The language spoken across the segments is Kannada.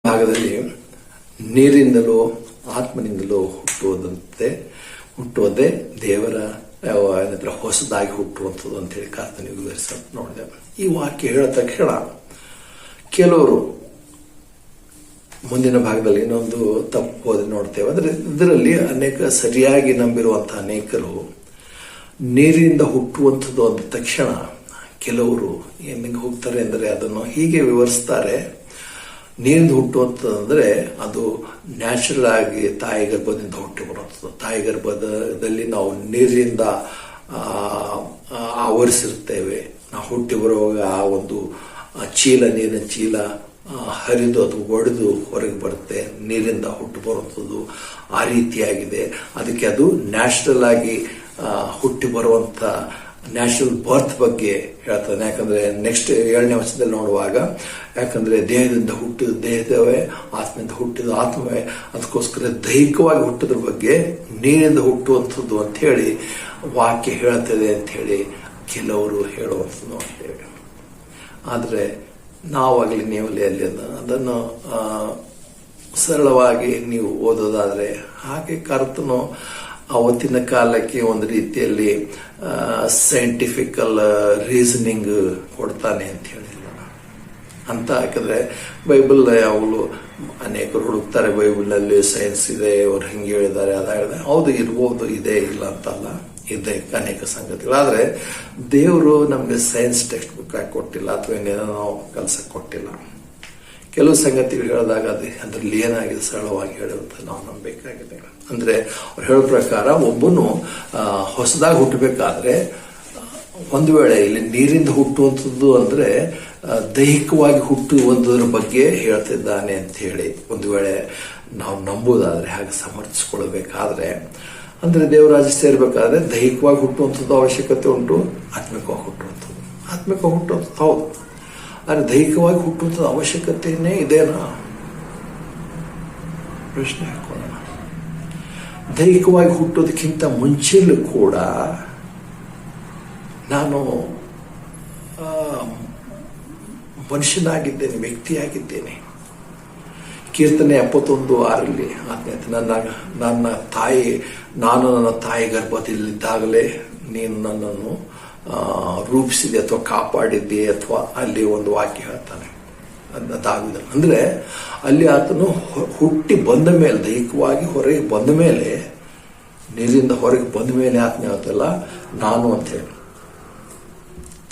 ಭಾಗದಲ್ಲಿ ನೀರಿಂದಲೂ ಆತ್ಮನಿಂದಲೂ ಹುಟ್ಟುವುದೇ ದೇವರ ಹೊಸದಾಗಿ ಹುಟ್ಟುವಂಥದ್ದು ಅಂತೇಳಿ ಕರ್ತನಿಗೆ ವಿವರಿಸ ನೋಡಿದೆ. ಈ ವಾಕ್ಯ ಹೇಳಿದ ತಕ್ಷಣ ಕೆಲವರು ಮುಂದಿನ ಭಾಗದಲ್ಲಿ ಇನ್ನೊಂದು ತಪ್ಪು ಓದಿ ನೋಡ್ತೇವೆ. ಅಂದ್ರೆ ಇದರಲ್ಲಿ ಅನೇಕ ಸರಿಯಾಗಿ ನಂಬಿರುವಂತಹ ಅನೇಕರು ನೀರಿನಿಂದ ಹುಟ್ಟುವಂಥದ್ದು ಅಂದ ತಕ್ಷಣ ಕೆಲವರು ಏನಿಗೆ ಹೋಗ್ತಾರೆ ಅಂದರೆ ಅದನ್ನು ಹೀಗೆ ವಿವರಿಸ್ತಾರೆ. ನೀರಿಂದ ಹುಟ್ಟುವಂಥದ್ದಂದ್ರೆ ಅದು ನ್ಯಾಚುರಲ್ ಆಗಿ ತಾಯಿ ಗರ್ಭದಿಂದ ಹುಟ್ಟಿ ಬರುವಂಥದ್ದು. ತಾಯಿ ಗರ್ಭದಲ್ಲಿ ನಾವು ನೀರಿನಿಂದ ಆವರಿಸಿರ್ತೇವೆ. ನಾವು ಹುಟ್ಟಿ ಬರುವಾಗ ಆ ಒಂದು ನೀರಿನ ಚೀಲ ಹರಿದು ಅದು ಒಡೆದು ಹೊರಗೆ ಬರುತ್ತೆ. ನೀರಿಂದ ಹುಟ್ಟು ಬರುವಂಥದ್ದು ಆ ರೀತಿಯಾಗಿದೆ. ಅದಕ್ಕೆ ಅದು ನ್ಯಾಚುರಲ್ ಆಗಿ ಹುಟ್ಟಿ ಬರುವಂತ ನ್ಯಾಚುರಲ್ ಬರ್ತ್ ಬಗ್ಗೆ ಹೇಳ್ತಾನೆ. ಯಾಕಂದ್ರೆ ನೆಕ್ಸ್ಟ್ 7ನೇ ವರ್ಷದಲ್ಲಿ ನೋಡುವಾಗ, ಯಾಕಂದ್ರೆ ದೇಹದಿಂದ ಹುಟ್ಟಿದ ದೇಹದವೇ, ಆತ್ಮದಿಂದ ಹುಟ್ಟಿದ ಆತ್ಮವೇ, ಅದಕ್ಕೋಸ್ಕರ ದೈಹಿಕವಾಗಿ ಹುಟ್ಟಿದ್ರ ಬಗ್ಗೆ ನೀರಿನಿಂದ ಹುಟ್ಟುವಂಥದ್ದು ಅಂತ ಹೇಳಿ ವಾಕ್ಯ ಹೇಳ್ತದೆ ಅಂತ ಹೇಳಿ ಕೆಲವರು ಹೇಳುವಂಥದ್ದು ನೋಡ್ತೇವೆ. ಆದ್ರೆ ನಾವಾಗಲಿ ನೀವಲ್ಲಿ ಅಲ್ಲಿ ಅದನ್ನು ಸರಳವಾಗಿ ನೀವು ಓದೋದಾದ್ರೆ ಹಾಗೆ ಕರ್ತನು ಅವತ್ತಿನ ಕಾಲಕ್ಕೆ ಒಂದು ರೀತಿಯಲ್ಲಿ ಸೈಂಟಿಫಿಕಲ್ ರೀಸನಿಂಗ್ ಕೊಡ್ತಾನೆ ಅಂತ ಹೇಳಿಲ್ಲ ಅಂತ. ಯಾಕಂದ್ರೆ ಬೈಬಲ್ ಯಾವಾಗಲೂ ಅನೇಕರು ಹುಡುಕ್ತಾರೆ, ಬೈಬಲ್ ನಲ್ಲಿ ಸೈನ್ಸ್ ಇದೆ, ಅವ್ರು ಹಿಂಗೆ ಹೇಳಿದ್ದಾರೆ, ಅದಾಗಿದೆ. ಹೌದು, ಇರ್ಬೋದು, ಇದೆ, ಇಲ್ಲ ಅಂತಲ್ಲ, ಇದೆ ಅನೇಕ ಸಂಗತಿಗಳು. ಆದ್ರೆ ದೇವರು ನಮ್ಗೆ ಸೈನ್ಸ್ ಟೆಕ್ಸ್ಟ್ ಬುಕ್ ಆಗಿ ಕೊಟ್ಟಿಲ್ಲ, ಅಥವಾ ಏನೇನೋ ನಾವು ಕಲ್ಸಕ್ ಕೊಟ್ಟಿಲ್ಲ. ಕೆಲವು ಸಂಗತಿಗಳು ಹೇಳಿದಾಗ ಅದ್ರಲ್ಲಿ ಏನಾಗಿದೆ ಸರಳವಾಗಿ ಹೇಳುವಂತ ನಾವು ನಂಬಬೇಕಾಗಿದೆ. ಅಂದ್ರೆ ಅವ್ರು ಹೇಳೋ ಪ್ರಕಾರ ಒಬ್ಬನು ಹೊಸದಾಗಿ ಹುಟ್ಟಬೇಕಾದ್ರೆ ಒಂದು ವೇಳೆ ಇಲ್ಲಿ ನೀರಿಂದ ಹುಟ್ಟುವಂಥದ್ದು ಅಂದ್ರೆ ದೈಹಿಕವಾಗಿ ಹುಟ್ಟುವುದರ ಬಗ್ಗೆ ಹೇಳ್ತಿದ್ದಾನೆ ಅಂತ ಹೇಳಿ ಒಂದು ವೇಳೆ ನಾವು ನಂಬುದಾದ್ರೆ, ಹಾಗೆ ಸಮರ್ಥಿಸಿಕೊಳ್ಬೇಕಾದ್ರೆ, ಅಂದ್ರೆ ದೇವರಾಜ್ಯ ಸೇರ್ಬೇಕಾದ್ರೆ ದೈಹಿಕವಾಗಿ ಹುಟ್ಟುವಂಥದ್ದು ಅವಶ್ಯಕತೆ ಉಂಟು, ಆತ್ಮಿಕವಾಗಿ ಹುಟ್ಟುವಂಥದ್ದು. ಆತ್ಮಿಕವಾಗಿ ಹುಟ್ಟುವಂಥದ್ದು ಹೌದು, ಆದ್ರೆ ದೈಹಿಕವಾಗಿ ಹುಟ್ಟುವಂಥದ್ದು ಅವಶ್ಯಕತೆಯೇ ಇದೇನಾ ಪ್ರಶ್ನೆ ಹಾಕೋಣ. ದೈಹಿಕವಾಗಿ ಹುಟ್ಟೋದಕ್ಕಿಂತ ಮುಂಚೆಲೂ ಕೂಡ ನಾನು ಮನುಷ್ಯನಾಗಿದ್ದೇನೆ, ವ್ಯಕ್ತಿಯಾಗಿದ್ದೇನೆ. ಕೀರ್ತನೆ 71:6 ನನ್ನ ತಾಯಿ ಗರ್ಭದಲ್ಲಿದ್ದಾಗಲೇ ನೀನು ನನ್ನನ್ನು ರೂಪಿಸಿದೆ ಅಥವಾ ಕಾಪಾಡಿದ್ದೆ, ಅಥವಾ ಅಲ್ಲಿ ಒಂದು ವಾಕ್ಯ ಹೇಳ್ತಾನೆ ಅದಾಗಿದೆ. ಅಂದ್ರೆ ಅಲ್ಲಿ ಆತನು ಹುಟ್ಟಿ ಬಂದ ಮೇಲೆ, ದೈಹಿಕವಾಗಿ ಹೊರಗೆ ಬಂದ ಮೇಲೆ, ನೀರಿಂದ ಹೊರಗೆ ಬಂದ ಮೇಲೆ ಆತನ ಹೇಳ್ತಲ್ಲ ನಾನು ಅಂತ ಹೇಳಿ.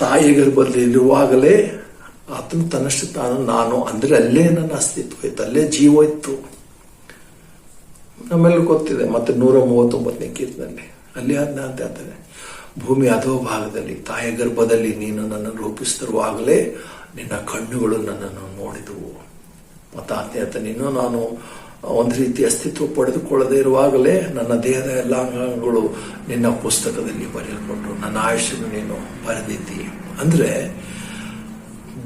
ತಾಯಿ ಗರ್ಭದಲ್ಲಿರುವಾಗಲೇ ಆತನು ತನ್ನಷ್ಟು ತಾನು ನಾನು ಅಂದ್ರೆ ಅಲ್ಲೇ ನನ್ನ ಅಸ್ತಿತ್ವ ಇತ್ತು, ಅಲ್ಲೇ ಜೀವ ಇತ್ತು. ನಮ್ಮೆಲ್ಲ ಗೊತ್ತಿದೆ. ಮತ್ತೆ 139ನೇ ಕೀರ್ತನೆಯಲ್ಲಿ ಅಲ್ಲಿ ಅದನ್ನ ಅಂತ ಹೇಳ್ತಾನೆ, ಭೂಮಿ ಅಧೋ ಭಾಗದಲ್ಲಿ ತಾಯಿ ಗರ್ಭದಲ್ಲಿ ನೀನು ನನ್ನನ್ನು ರೂಪಿಸುತ್ತಿರುವಾಗಲೇ ನಿನ್ನ ಕಣ್ಣುಗಳು ನನ್ನನ್ನು ನೋಡಿದವು. ಮತ್ತು ಆತ್ಮ ಹೇಳ್ತಾನೆ, ಇನ್ನು ನಾನು ಒಂದು ರೀತಿ ಅಸ್ತಿತ್ವ ಪಡೆದುಕೊಳ್ಳದೆ ಇರುವಾಗಲೇ ನನ್ನ ದೇಹದ ಎಲ್ಲ ಅಂಗಗಳು ನಿನ್ನ ಪುಸ್ತಕದಲ್ಲಿ ಬರೆಯಲ್ಪಟ್ಟು ನನ್ನ ಆಯುಷ್ಯನ್ನು ನೀನು ಬರೆದಿದ್ದಿ. ಅಂದ್ರೆ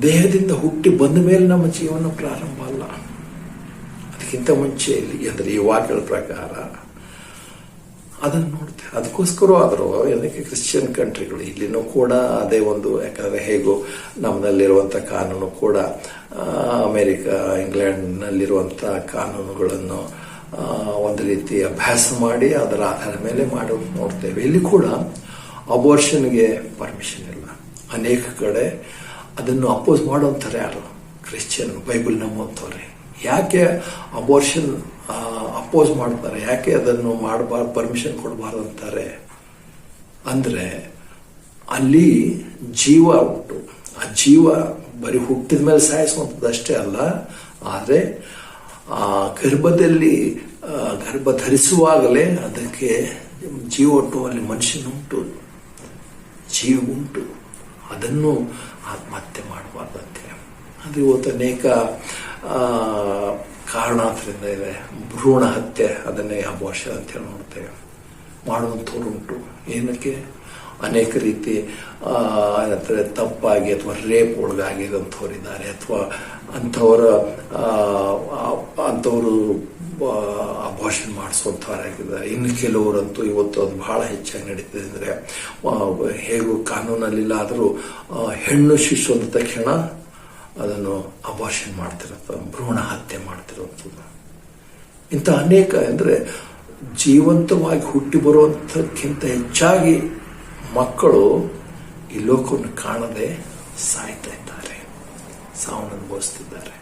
ದೇಹದಿಂದ ಹುಟ್ಟಿ ಬಂದ ಮೇಲೆ ನಮ್ಮ ಜೀವನ ಪ್ರಾರಂಭ ಅಲ್ಲ, ಅದಕ್ಕಿಂತ ಮುಂಚೆ ಇಲ್ಲಿ ಅಂದ್ರೆ ಈ ವಾಕ್ಯಗಳ ಪ್ರಕಾರ ಅದನ್ನು ನೋಡ್ತೇವೆ. ಅದಕ್ಕೋಸ್ಕರ ಆದರೂ ಏನಕ್ಕೆ ಕ್ರಿಶ್ಚಿಯನ್ ಕಂಟ್ರಿಗಳು ಇಲ್ಲಿನೂ ಕೂಡ ಅದೇ ಒಂದು, ಯಾಕಂದ್ರೆ ಹೇಗೂ ನಮ್ಮಲ್ಲಿರುವಂಥ ಕಾನೂನು ಕೂಡ ಅಮೆರಿಕ, ಇಂಗ್ಲೆಂಡ್ನಲ್ಲಿರುವಂಥ ಕಾನೂನುಗಳನ್ನು ಒಂದು ರೀತಿ ಅಭ್ಯಾಸ ಮಾಡಿ ಅದರ ಆಧಾರದ ಮೇಲೆ ಮಾಡೋದು ನೋಡ್ತೇವೆ. ಇಲ್ಲಿ ಕೂಡ ಅಬೋರ್ಷನ್ಗೆ ಪರ್ಮಿಷನ್ ಇಲ್ಲ. ಅನೇಕ ಕಡೆ ಅದನ್ನು ಅಪೋಸ್ ಮಾಡುವಂತಾರೆ ಯಾರು? ಕ್ರಿಶ್ಚಿಯನ್, ಬೈಬಲ್ ನಂಬುವಂಥವ್ರೆ. ಯಾಕೆ ಅಬೋರ್ಷನ್ ಅಪೋಸ್ ಮಾಡ್ತಾರೆ? ಯಾಕೆ ಅದನ್ನು ಮಾಡಬಾರ್ದು, ಪರ್ಮಿಷನ್ ಕೊಡಬಾರ್ದು ಅಂತಾರೆ? ಅಂದ್ರೆ ಅಲ್ಲಿ ಜೀವ ಉಂಟು. ಆ ಜೀವ ಬರೀ ಹುಟ್ಟಿದ ಮೇಲೆ ಸಾಯಿಸುವಂಥದ್ದಷ್ಟೇ ಅಲ್ಲ, ಆದ್ರೆ ಆ ಗರ್ಭದಲ್ಲಿ ಗರ್ಭ ಧರಿಸುವಾಗಲೇ ಅದಕ್ಕೆ ಜೀವ ಉಂಟು, ಅಲ್ಲಿ ಮನುಷ್ಯನುಂಟು, ಜೀವ ಉಂಟು. ಅದನ್ನು ಆತ್ಮಹತ್ಯೆ ಮಾಡಬಾರ್ದಂತೆ. ಅದು ಇವತ್ತು ಅನೇಕ ಕಾರಣಾಂತರದಿಂದ ಇದೆ. ಭ್ರೂಣ ಹತ್ಯೆ, ಅದನ್ನೇ ಅಬೋರ್ಷನ್ ಅಂತ ಹೇಳಿ ನೋಡ್ತೇವೆ, ಮಾಡುವಂಥವ್ರು ಉಂಟು. ಏನಕ್ಕೆ? ಅನೇಕ ರೀತಿ ತಪ್ಪಾಗಿ ಅಥವಾ ರೇಪ್ ಒಳಗಾಗಿದಂಥವ್ರು ಇದ್ದಾರೆ, ಅಥವಾ ಅಂಥವರು ಅಬೋರ್ಷನ್ ಮಾಡಿಸುವಂಥವರಾಗಿದ್ದಾರೆ. ಇನ್ನು ಕೆಲವರಂತೂ ಇವತ್ತು ಅದು ಬಹಳ ಹೆಚ್ಚಾಗಿ ನಡೀತದೆ. ಅಂದರೆ ಹೇಗೂ ಕಾನೂನಲ್ಲಿಲ್ಲ ಆದರೂ ಹೆಣ್ಣು ಶಿಶು ಅಂದ ತಕ್ಷಣ ಅದನ್ನು ಅಬಾರ್ಷನ್ ಮಾಡ್ತಿರೋದು, ಭ್ರೂಣ ಹತ್ಯೆ ಮಾಡ್ತಿರೋಂಥದ್ದು. ಇಂಥ ಅನೇಕ ಅಂದರೆ ಜೀವಂತವಾಗಿ ಹುಟ್ಟಿ ಬರುವಂಥಕ್ಕಿಂತ ಹೆಚ್ಚಾಗಿ ಮಕ್ಕಳು ಈ ಲೋಕವನ್ನು ಕಾಣದೆ ಸಾಯ್ತಾ ಇದ್ದಾರೆ, ಸಾವನ್ನು ಅನುಭವಿಸ್ತಿದ್ದಾರೆ.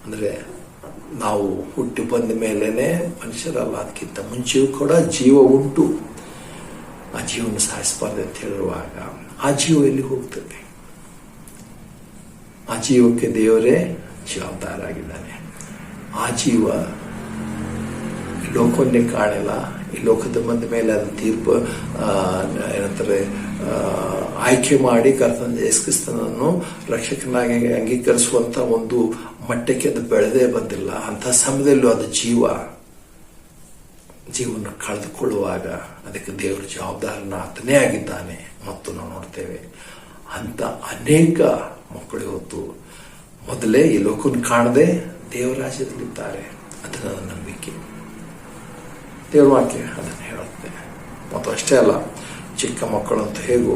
ಅಂದರೆ ನಾವು ಹುಟ್ಟಿ ಬಂದ ಮೇಲೇನೆ ಮನುಷ್ಯರಲ್ಲ, ಅದಕ್ಕಿಂತ ಮುಂಚೆಯೂ ಕೂಡ ಜೀವ ಉಂಟು, ಆ ಜೀವನ ಸಾಯಿಸಬಾರ್ದು ಅಂತ ಹೇಳಿರುವಾಗ ಆ ಜೀವ ಎಲ್ಲಿ ಹೋಗ್ತದೆ? ಆ ಜೀವಕ್ಕೆ ದೇವರೇ ಜವಾಬ್ದಾರಾಗಿದ್ದಾನೆ. ಆ ಜೀವ ಲೋಕವನ್ನೇ ಕಾಣಿಲ್ಲ, ಈ ಲೋಕದ ಬಂದ ಮೇಲೆ ಅದನ್ನ ತೀರ್ಪು ಏನಂತಾರೆ ಆಯ್ಕೆ ಮಾಡಿ ಕರ್ತನ ಯೇಸು ಕ್ರಿಸ್ತನನ್ನು ರಕ್ಷಕನಾಗಿ ಅಂಗೀಕರಿಸುವಂತ ಒಂದು ಮಟ್ಟಕ್ಕೆ ಅದು ಬೆಳೆದೇ ಬಂದಿಲ್ಲ. ಅಂಥ ಸಮಯದಲ್ಲೂ ಅದು ಜೀವನ ಕಳೆದುಕೊಳ್ಳುವಾಗ ಅದಕ್ಕೆ ದೇವರ ಜವಾಬ್ದಾರನ ಆತನೇ ಆಗಿದ್ದಾನೆ. ಮತ್ತು ನಾವು ನೋಡ್ತೇವೆ ಅಂತ ಅನೇಕ ಮಕ್ಕಳು ಇವತ್ತು ಮೊದಲೇ ಈ ಲೋಕವನ್ನು ಕಾಣದೆ ದೇವರಾಜ್ಯದಲ್ಲಿದ್ದಾರೆ. ಅದು ನನ್ನ ನಂಬಿಕೆ, ದೇವರ ವಾಕ್ಯ ಅದನ್ನು ಹೇಳುತ್ತೆ. ಮತ್ತು ಅಷ್ಟೇ ಅಲ್ಲ, ಚಿಕ್ಕ ಮಕ್ಕಳು ಅಂತ ಹೇಗೂ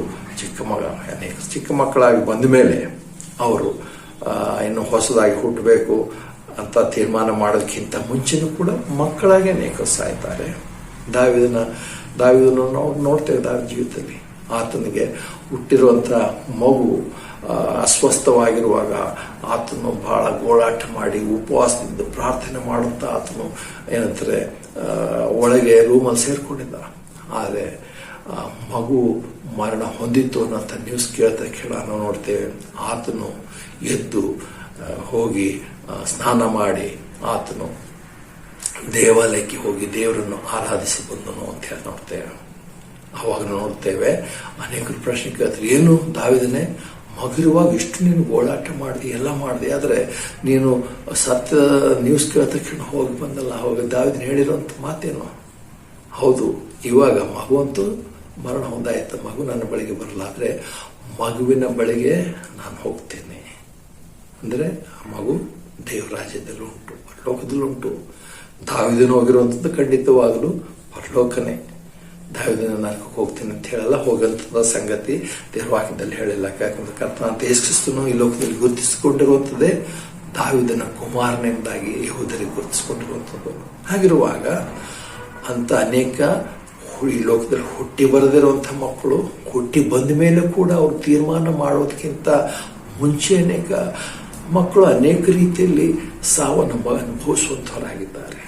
ಅನೇಕ ಚಿಕ್ಕ ಮಕ್ಕಳಾಗಿ ಬಂದ ಮೇಲೆ ಅವರು ಇನ್ನು ಹೊಸದಾಗಿ ಹುಟ್ಟಬೇಕು ಅಂತ ತೀರ್ಮಾನ ಮಾಡೋದಕ್ಕಿಂತ ಮುಂಚೆನೂ ಕೂಡ ಮಕ್ಕಳಾಗಿ ಅನೇಕ ಸಾಯ್ತಾರೆ. ದಾವೀದನ ನಾವು ನೋಡ್ತೇವೆ. ದಾವೀದನ ಜೀವಿತದಲ್ಲಿ ಆತನಿಗೆ ಹುಟ್ಟಿರುವಂಥ ಮಗು ಅಸ್ವಸ್ಥವಾಗಿರುವಾಗ ಆತನು ಬಹಳ ಗೋಳಾಟ ಮಾಡಿ ಉಪವಾಸದಿಂದ ಪ್ರಾರ್ಥನೆ ಮಾಡುತ್ತಾ ಆತನು ಏನಂತಾರೆ ಒಳಗೆ ರೂಮಲ್ಲಿ ಸೇರ್ಕೊಂಡಿದ್ದ. ಆದರೆ ಮಗು ಮರಣ ಹೊಂದಿತ್ತು ಅನ್ನೋಂಥ ನ್ಯೂಸ್ ಕೇಳ ನಾವು ನೋಡ್ತೇವೆ. ಆತನು ಎದ್ದು ಹೋಗಿ ಸ್ನಾನ ಮಾಡಿ ಆತನು ದೇವಾಲಯಕ್ಕೆ ಹೋಗಿ ದೇವರನ್ನು ಆರಾಧಿಸಿ ಬಂದನು ಅಂತ ಹೇಳಿ ನೋಡ್ತೇವೆ. ಅವಾಗ ನೋಡ್ತೇವೆ ಅನೇಕರು ಪ್ರಶ್ನೆ ಕೇಳ್ತಾರೆ, ಏನು ದಾವೀದನೇ ಮಗಿರುವಾಗ ಇಷ್ಟು ನೀನು ಗೋಳಾಟ ಮಾಡಿದೆ, ಎಲ್ಲ ಮಾಡಿದೆ, ಆದರೆ ನೀನು ಸತ್ಯ ನ್ಯೂಸ್ ಕೇಳಿದ ತಕ್ಷಣ ಹೋಗಿ ಬಂದಲ್ಲ. ಅವಾಗ ದಾವೀದನ ಹೇಳಿರೋಂಥ ಮಾತೇನು? ಹೌದು, ಇವಾಗ ಮಗು ಅಂತೂ ಮರಣ ಹೊಂದಾಯ್ತು, ಮಗು ನನ್ನ ಬಳಿಗೆ ಬರಲ್ಲ, ಆದರೆ ಮಗುವಿನ ಬಳಿಗೆ ನಾನು ಹೋಗ್ತೇನೆ. ಅಂದರೆ ಆ ಮಗು ದೇವರಾಜ್ಯದಲ್ಲಿ ಉಂಟು, ಪರಲೋಕದಲ್ಲುಂಟು. ದಾವೀದನು ಹೋಗಿರುವಂಥದ್ದು ಖಂಡಿತವಾಗಲೂ ಪರಲೋಕನೇ. ದಾವೀದನ ನರಕಕ್ಕೆ ಹೋಗ್ತೀನಿ ಅಂತ ಹೇಳಲ್ಲ, ಹೋಗಂತ ಸಂಗತಿ ದೇವರ ವಾಕ್ಯದಲ್ಲಿ ಹೇಳಿಲ್ಲ. ಯಾಕಂದ್ರೆ ಕರ್ತನಾದ ಯೇಸು ಕ್ರಿಸ್ತನು ಈ ಲೋಕದಲ್ಲಿ ಗುರುತಿಸಿಕೊಂಡಿರುವಂಥದ್ದೇ ದಾವೀದನ ಕುಮಾರನೆಂಬುದಾಗಿ ಯೆಹೂದ್ಯರಿಗೆ ಗುರುತಿಸಿಕೊಂಡಿರುವಂಥದ್ದು. ಹಾಗಿರುವಾಗ ಅಂತ ಅನೇಕ ಈ ಲೋಕದಲ್ಲಿ ಹುಟ್ಟಿ ಬರದಿರುವಂಥ ಮಕ್ಕಳು ಹುಟ್ಟಿ ಬಂದ ಮೇಲೆ ಕೂಡ ಅವ್ರು ತೀರ್ಮಾನ ಮಾಡೋದಕ್ಕಿಂತ ಮುಂಚೆ ಅನೇಕ ಮಕ್ಕಳು ಅನೇಕ ರೀತಿಯಲ್ಲಿ ಸಾವನ್ನು ಅನುಭವಿಸುವಂಥವರಾಗಿದ್ದಾರೆ.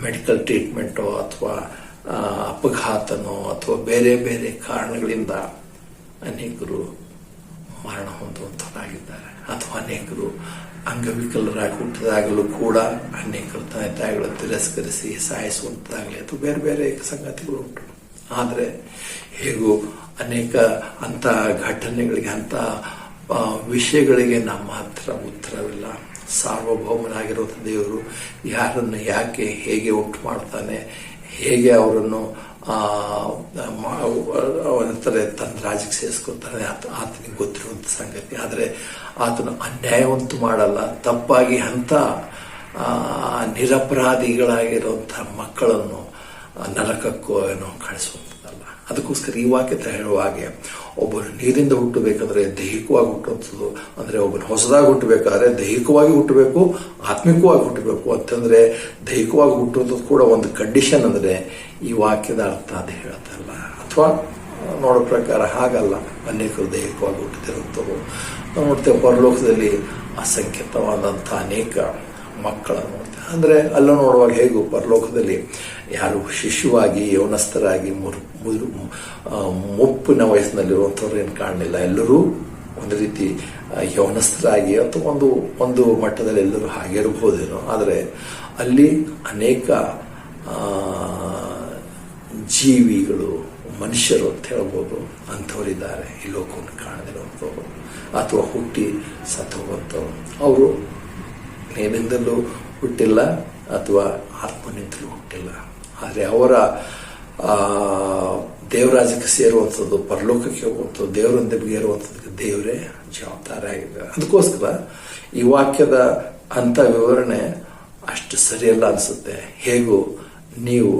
ಮೆಡಿಕಲ್ ಟ್ರೀಟ್ಮೆಂಟೋ ಅಥವಾ ಅಪಘಾತನೋ ಅಥವಾ ಬೇರೆ ಬೇರೆ ಕಾರಣಗಳಿಂದ ಅನೇಕರು ಮರಣ ಹೊಂದುವಂಥವರಾಗಿದ್ದಾರೆ. ಅಥವಾ ಅನೇಕರು ಅಂಗವಿಕಲರಾಗಿ ಹುಟ್ಟಿದಾಗಲೂ ಕೂಡ ಅನೇಕರು ತಂದೆ ತಾಯಿಗಳನ್ನು ತಿರಸ್ಕರಿಸಿ ಸಾಯಿಸುವಂತಾಗಲಿ ಅಥವಾ ಬೇರೆ ಬೇರೆ ಸಂಗತಿಗಳು ಉಂಟು. ಆದರೆ ಹೇಗೂ ಅನೇಕ ಅಂಥ ಘಟನೆಗಳಿಗೆ, ಅಂಥ ವಿಷಯಗಳಿಗೆ ನಮ್ಮ ಹತ್ರ ಉತ್ತರವಿಲ್ಲ. ಸಾರ್ವಭೌಮನಾಗಿರುವಂಥ ದೇವರು ಯಾರನ್ನು ಯಾಕೆ ಹೇಗೆ ಉಂಟು ಮಾಡ್ತಾನೆ, ಹೇಗೆ ಅವರನ್ನು ಅವನಂತಾರೆ ತನ್ನ ರಾಜ್ಯಕ್ಕೆ ಸೇರಿಸ್ಕೊತಾನೆ, ಆತನಿಗೆ ಗೊತ್ತಿರುವಂಥ ಸಂಗತಿ. ಆದರೆ ಆತನು ಅನ್ಯಾಯವಂತೂ ಮಾಡಲ್ಲ. ತಪ್ಪಾಗಿ ಅಂಥ ನಿರಪರಾಧಿಗಳಾಗಿರುವಂಥ ಮಕ್ಕಳನ್ನು ನರಕಕ್ಕೋ ಏನೋ ಕಳಿಸುವಂಥದ್ದಲ್ಲ. ಅದಕ್ಕೋಸ್ಕರ ಈ ವಾಕ್ಯ ಹೇಳುವ ಹಾಗೆ ಒಬ್ಬನು ನೀರಿಂದ ಹುಟ್ಟಬೇಕಾದ್ರೆ ದೈಹಿಕವಾಗಿ ಹುಟ್ಟುವಂಥದ್ದು, ಅಂದರೆ ಒಬ್ಬನು ಹೊಸದಾಗಿ ಹುಟ್ಟಬೇಕಾದ್ರೆ ದೈಹಿಕವಾಗಿ ಹುಟ್ಟಬೇಕು, ಆತ್ಮಿಕವಾಗಿ ಹುಟ್ಟಬೇಕು. ಅಂತಂದ್ರೆ ದೈಹಿಕವಾಗಿ ಹುಟ್ಟುವಂಥದ್ದು ಕೂಡ ಒಂದು ಕಂಡೀಷನ್. ಅಂದರೆ ಈ ವಾಕ್ಯದ ಅರ್ಥ ಅದು ಹೇಳ್ತಲ್ಲ. ಅಥವಾ ನೋಡೋ ಪ್ರಕಾರ ಹಾಗಲ್ಲ, ಅನೇಕರು ದೈಹಿಕವಾಗಿ ಹುಟ್ಟಿದಿರುವಂಥವು ನಾವು ನೋಡ್ತೇವೆ. ಪರಲೋಕದಲ್ಲಿ ಅಸಂಖ್ಯಾತವಾದಂಥ ಅನೇಕ ಮಕ್ಕಳನ್ನು ನೋಡ್ತೇವೆ. ಅಂದರೆ ಅಲ್ಲೂ ನೋಡುವಾಗ ಹೇಗೂ ಪರಲೋಕದಲ್ಲಿ ಯಾರು ಶಿಶುವಾಗಿ ಯೌವನಸ್ಥರಾಗಿ ಮುಪ್ಪಿನ ವಯಸ್ಸಿನಲ್ಲಿರುವಂಥವ್ರು ಏನು ಕಾಣಲಿಲ್ಲ. ಎಲ್ಲರೂ ಒಂದು ರೀತಿ ಯೌವನಸ್ಥರಾಗಿ ಅಥವಾ ಒಂದು ಮಟ್ಟದಲ್ಲಿ ಎಲ್ಲರೂ ಹಾಗೆ ಇರಬಹುದೇನೋ. ಆದರೆ ಅಲ್ಲಿ ಅನೇಕ ಜೀವಿಗಳು, ಮನುಷ್ಯರು ಅಂತ ಹೇಳ್ಬೋದು, ಅಂಥವರಿದ್ದಾರೆ ಈ ಲೋಕವನ್ನು ಕಾಣದಿರುವಂಥವ್ರು ಅಥವಾ ಹುಟ್ಟಿ ಸತ್ತು ಹೋಗುವಂಥವ್ರು. ಅವರು ನೇನಿಂದಲೂ ಹುಟ್ಟಿಲ್ಲ ಅಥವಾ ಆತ್ಮನಿಂದಲೂ ಹುಟ್ಟಿಲ್ಲ. ಆದರೆ ಅವರ ದೇವರಾಜ್ಯಕ್ಕೆ ಸೇರುವಂಥದ್ದು, ಪರಲೋಕಕ್ಕೆ ಹೋಗುವಂಥದ್ದು, ದೇವರೊಂದಿಗೆ ಏರುವಂಥದ್ದಕ್ಕೆ ದೇವರೇ ಜವಾಬ್ದಾರಿ ಆಗಿದ್ದಾರೆ. ಅದಕ್ಕೋಸ್ಕರ ಈ ವಾಕ್ಯದ ಅಂಥ ವಿವರಣೆ ಅಷ್ಟು ಸರಿಯಲ್ಲ ಅನಿಸುತ್ತೆ. ಹೇಗೂ ನೀವು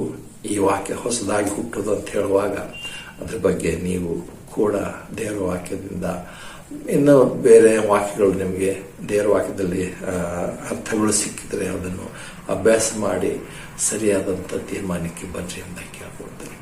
ಈ ವಾಕ್ಯ ಹೊಸದಾಗಿ ಹುಟ್ಟೋದು ಅಂತ ಹೇಳುವಾಗ ಅದ್ರ ಬಗ್ಗೆ ನೀವು ಕೂಡ ದೇವರ ವಾಕ್ಯದಿಂದ ಇನ್ನು ಬೇರೆ ವಾಕ್ಯಗಳು ನಿಮಗೆ ದೇವರ ವಾಕ್ಯದಲ್ಲಿ ಅರ್ಥಗಳು ಸಿಕ್ಕಿದ್ರೆ ಅದನ್ನು ಅಭ್ಯಾಸ ಮಾಡಿ ಸರಿಯಾದಂಥ ತೀರ್ಮಾನಕ್ಕೆ ಬರ್ರಿ ಅಂತ ಕೇಳ್ಕೊಳ್ತೇನೆ.